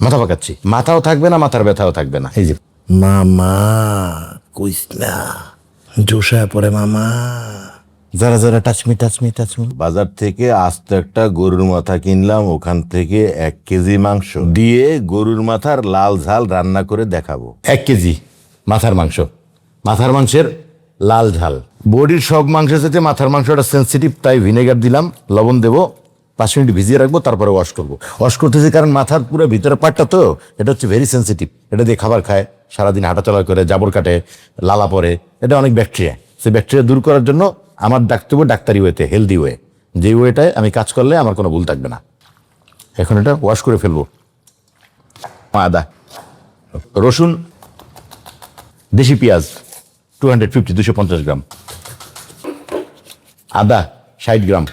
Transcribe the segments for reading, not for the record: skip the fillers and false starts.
মাথা পাকাচ্ছি, মাথাও থাকবে না, মাথার ব্যথাও থাকবে না। এই যে মামা কইস না, জোশায় পড়ে মামা। যারা যারা টাচমি। বাজার থেকে আস্ত একটা গরুর মাথা কিনলাম, ওখান থেকে 1 কেজি মাংস দিয়ে গরুর মাথার লাল ঝাল রান্না করে দেখাবো। 1 কেজি মাথার মাংস, মাথার মাংসের লাল ঝাল। বডির সব মাংসের সাথে মাথার মাংসটা সেন্সিটিভ, তাই ভিনেগার দিলাম, লবণ দেবো, 5 মিনিট ভিজিয়ে রাখবো, তারপরে ওয়াশ করবো। ওয়াশ করতেছি কারণ মাথার পুরো ভিতরের পার্টটা তো, এটা হচ্ছে ভেরি সেন্সিটিভ। এটা দিয়ে খাবার খায়, সারাদিন হাঁটাচলা করে, জাবর কাটে, লালা পরে, এটা অনেক ব্যাকটেরিয়া। সেই ব্যাকটেরিয়া দূর করার জন্য আমার ডাকতে হবে ডাক্তারি ওয়েতে, হেলদি ওয়ে, যে ওয়েটায় আমি কাজ করলে আমার কোনো ভুল থাকবে না। এখন এটা ওয়াশ করে ফেলবো। আদা, রসুন, দেশি পেঁয়াজ 250 গ্রাম, আদা 60 গ্রাম,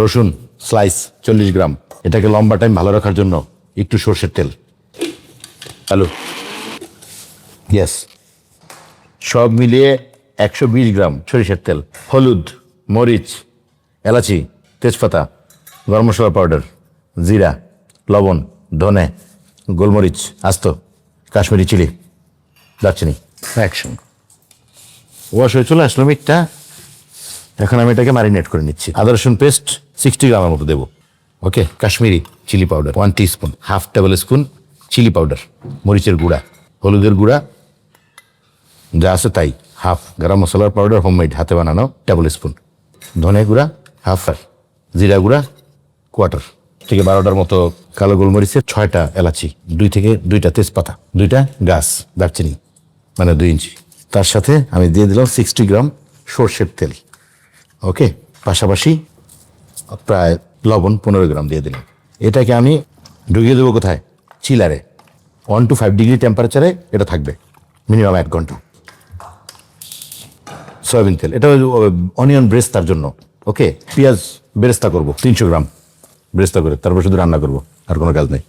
রসুন স্লাইস 40 গ্রাম। এটাকে লম্বা টাইম ভালো রাখার জন্য একটু সর্ষের তেল, আলু, ইয়েস, সব মিলিয়ে 120 গ্রাম সরিষার তেল, হলুদ, মরিচ, এলাচি, তেজপাতা, গরম মশলা পাউডার, জিরা, লবণ, ধনে, গোলমরিচ আস্ত, কাশ্মীরি চিলি, দারচিনি। অ্যাকশন। ওয়াশ হয়ে চলে আসলো মিটটা। এখন আমি এটাকে ম্যারিনেট করে নিচ্ছি। আদা রসুন পেস্ট 60 গ্রামের মতো দেবো। Okay, Kashmiri chilli powder 1 teaspoon, half tablespoon chilli powder, মরিচের গুঁড়া, হলুদের গুঁড়া যা আছে তাই, হাফ, গরম মশলার পাউডার হোমমেড হাতে বানানো টেবিল স্পুন, ধনে গুঁড়া হাফ, জিরা গুঁড়া 1/4 থেকে 12টার মতো কালো গোলমরিচের, 6টা এলাচি, 2 থেকে 2টা তেজপাতা, 2টা গাছ দারচিনি মানে 2 ইঞ্চি। তার সাথে আমি দিয়ে দিলাম 60 গ্রাম সর্ষের তেল। ওকে, পাশাপাশি প্রায় লবণ 15 গ্রাম দিয়ে দিলাম। এটাকে আমি ঢুকিয়ে দেবো কোথায়? চিলারে। 1 to 5 ডিগ্রি টেম্পারেচারে এটা থাকবে মিনিমাম 1 ঘন্টা। সয়াবিন তেল, এটা অনিয়ন ব্রেস্তার জন্য। ওকে, পেঁয়াজ বেরেস্তা করবো 300 গ্রাম ব্রেস্তা করে, তারপর শুধু রান্না করবো, আর কোনো কাজ নেই।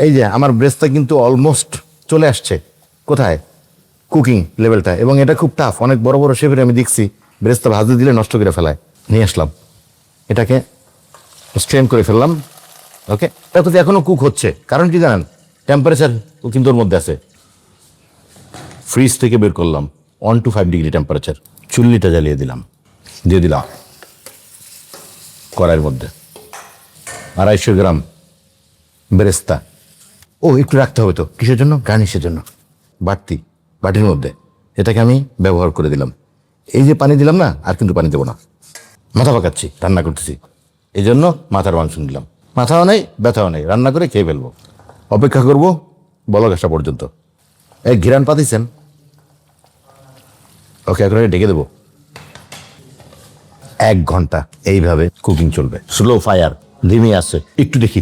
এই যে আমার ব্রেস্তা কিন্তু অলমোস্ট চলে আসছে কোথায়? কুকিং লেভেলটা। এবং এটা খুব টাফ, অনেক বড় বড় শেফের আমি দেখছি ব্রেস্তা ভাজতে দিলে নষ্ট করে ফেলায়। নিয়ে আসলাম, এটাকে স্ট্রেন করে ফেললাম। ওকে, এটা তো এখনো কুক হচ্ছে, কারণ কি জানেন? টেম্পারেচার কিন্তু ওর মধ্যে আছে। ফ্রিজ থেকে বের করলাম 1 to 5 ডিগ্রি টেম্পারেচার। চুল্লিটা জ্বালিয়ে দিলাম, দিয়ে দিলাম কড়াইয়ের মধ্যে 250 গ্রাম বেরেস্তা। ও একটু রাখতে হবে তো, কিসের জন্য? গার্নিশের জন্য। বাড়তি বাটির মধ্যে এটাকে আমি ব্যবহার করে দিলাম। এই যে পানি দিলাম না, আর কিন্তু পানি দেবো না। মাথা পাকাচ্ছি, রান্না করতেছি, এই জন্য মাথার মাংস নিলাম। মাথাও নেই, ব্যথাও নেই, রান্না করে খেয়ে ফেলবো। অপেক্ষা করবো বলক আসা পর্যন্ত। এই ঘিরান পাতিছেন? ওকে, এখন ঢেকে দেবো। 1 ঘন্টা এইভাবে কুকিং চলবে, স্লো ফায়ার, ধিমি আছে। একটু দেখি,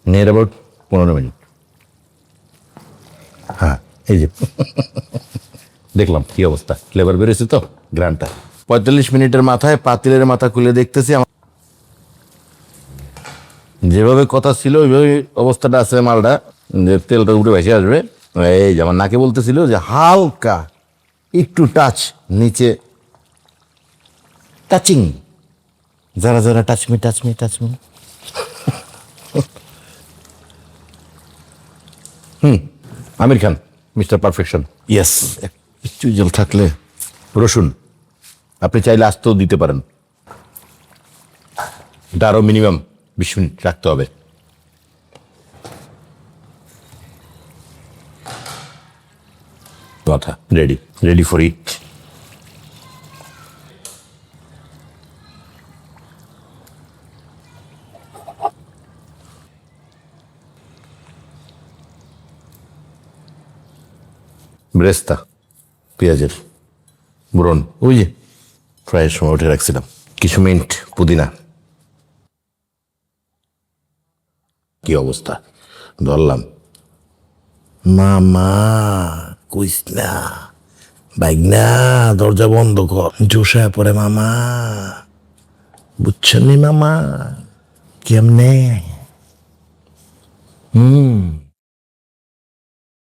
নিয়ার অ্যাবাউট 15 মিনিট। হ্যাঁ, এই যে দেখলাম কি অবস্থা, ফ্লেভার বেরোছে তো, গ্রানটা। 45 মিনিটের মাথায় পাতিলের মাথা খুলে দেখতেছি যেভাবে কথা ছিল ওইভাবে অবস্থাটা আছে মালটা, যে তেলটা উঠে ভেসে আসবে। এই যেমন নাকে বলতেছিল যে হালকা একটু টাচ নিচে, টাচিং, যারা যারা টাচমি। Aamir Khan, mister perfection. Yes, একটু জল থাকলে। রসুন আপনি চাইলে আস্তেও দিতে পারেন, এটা আরো মিনিমাম 20 মিনিট রাখতে হবে। মাথা রেডি ফর ইট। ব্রেস্তা পেঁয়াজের ব্রন, ওই যে ফ্রাইয়ের সময় উঠে রাখছিলাম, কিছু মিন্ট, পুদিনা। কি অবস্থা, ধরলাম। মামা কইস না, বাইক না, দরজা বন্ধ কর, জোশায় পড়ে মামা। বুঝছেন নি মামা কেমনে?